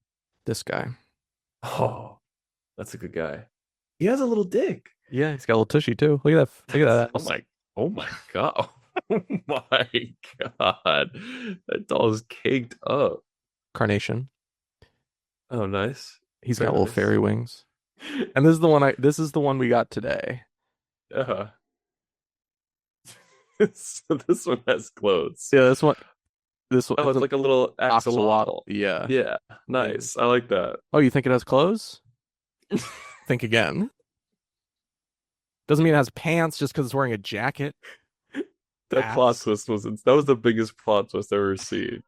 This guy. Oh, that's a good guy. He has a little dick. Yeah, he's got a little tushy too. Look at that. Look at that. Oh my god. Oh my god. That doll is caked up. Carnation. Oh, nice. He's Very got little nice. fairy wings. And this is the one we got today. Uh-huh. So this one has clothes. Yeah, this one Oh, it's like a little axolotl. Yeah. Yeah, nice. I like that. Oh, you think it has clothes? Think again. Doesn't mean it has pants just because it's wearing a jacket. That plot twist that was the biggest plot twist I've ever seen.